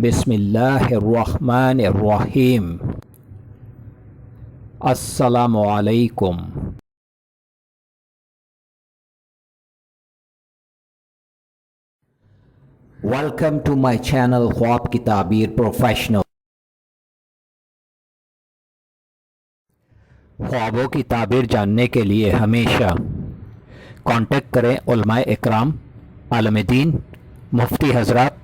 बिस्मिल्लाहिर्रहमानिर्रहीम। अस्सलामु अलैकुम। वेलकम टू माय चैनल ख्वाब की ताबीर प्रोफेशनल। ख्वाबों की ताबीर जानने के लिए हमेशा कांटेक्ट करें उलमाए इकराम, आलम दीन, मुफ्ती हजरात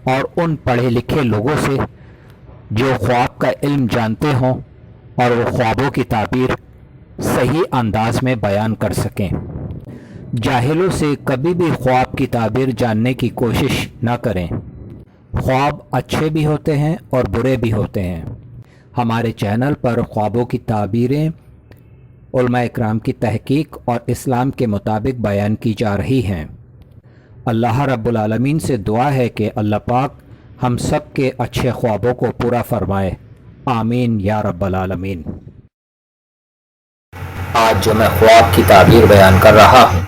और उन पढ़े लिखे लोगों से जो ख्वाब का इल्म जानते हों और वो ख्वाबों की ताबीर सही अंदाज में बयान कर सकें। जाहिलों से कभी भी ख्वाब की ताबीर जानने की कोशिश न करें। ख्वाब अच्छे भी होते हैं और बुरे भी होते हैं। हमारे चैनल पर ख्वाबों की ताबीरें उलमा इकराम की तहकीक और इस्लाम के मुताबिक बयान की जा रही हैं। अल्लाह रब्बुल आलमीन से दुआ है कि अल्लाह पाक हम सब के अच्छे ख्वाबों को पूरा फरमाए। आमीन या रब्बल आलमीन। आज जो मैं ख्वाब की ताबीर बयान कर रहा हूँ,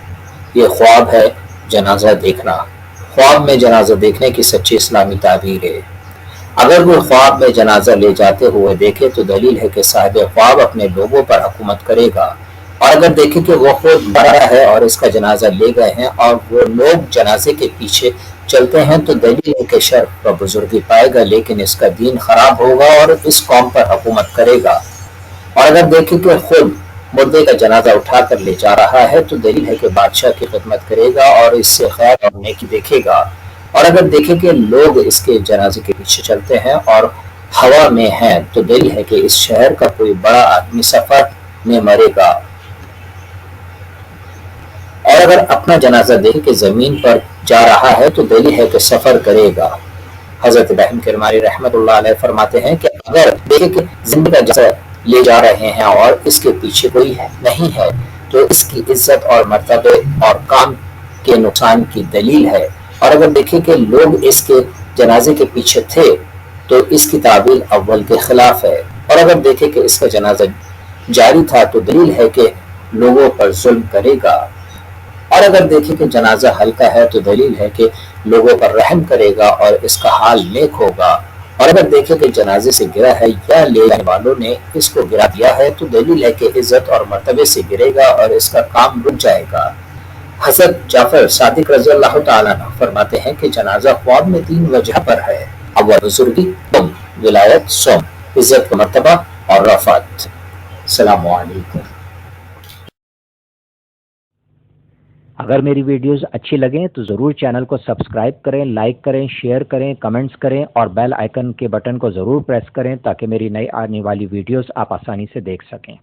ये ख्वाब है जनाजा देखना। ख्वाब में जनाजा देखने की सच्ची इस्लामी ताबीर है। अगर वो ख्वाब में जनाजा ले जाते हुए देखे तो दलील है कि साहिब ख्वाब अपने लोगों पर हुकूमत करेगा, और अगर देखे कि वो खुद मरा है और इसका जनाजा ले गए हैं और वो लोग जनाजे के पीछे चलते हैं तो दलील है कि शर्फ व बुजुर्गी पाएगा, लेकिन इसका दीन खराब होगा और इस कौम पर हुकूमत करेगा। और अगर देखे कि खुद मुर्दे का जनाजा उठाकर ले जा रहा है तो दलील है कि बादशाह की खिदमत करेगा और इससे खैर और नेकी देखेगा। और अगर देखे कि लोग इसके जनाजे के पीछे चलते हैं और हवा में हैं तो दलील है कि इस शहर का कोई बड़ा आदमी सफर में मरेगा। और अगर अपना जनाजा देखे कि जमीन पर जा रहा है तो दलील है कि सफर करेगा। हजरत इब्राहिम किरमानी रहमतुल्लाह अलैह फरमाते हैं कि अगर देखे कि जिंदगी का जनाजा ले जा रहे हैं और इसके पीछे कोई नहीं है तो इसकी इज्जत और मर्तबे और काम के नुकसान की दलील है। और अगर देखे कि लोग इसके जनाजे के पीछे थे तो इसकी ताबीर अव्वल के खिलाफ है। और अगर देखे कि इसका जनाजा जारी था तो दलील है कि लोगों पर जुल्म करेगा। और अगर देखे कि जनाजा हल्का है तो दलील है कि लोगों पर रहम करेगा और इसका हाल नेक होगा। और अगर देखे कि जनाजे से गिरा है या ले जाने वालों ने इसको गिरा दिया है तो दलील है कि इज्जत और मर्तबे से गिरेगा और इसका काम रुक जाएगा। हज़रत जाफर सादिक रज़ी अल्लाह तआला अन्हु फरमाते हैं कि जनाजा ख्वाब में 3 वजह पर है। अव्वल बुजुर्गी, विलायत, सोम, इज्जत का मर्तबा और रफ़ात। अस्सलामु अलैकुम। अगर मेरी वीडियोस अच्छी लगें तो ज़रूर चैनल को सब्सक्राइब करें, लाइक करें, शेयर करें, कमेंट्स करें और बेल आइकन के बटन को ज़रूर प्रेस करें ताकि मेरी नई आने वाली वीडियोस आप आसानी से देख सकें।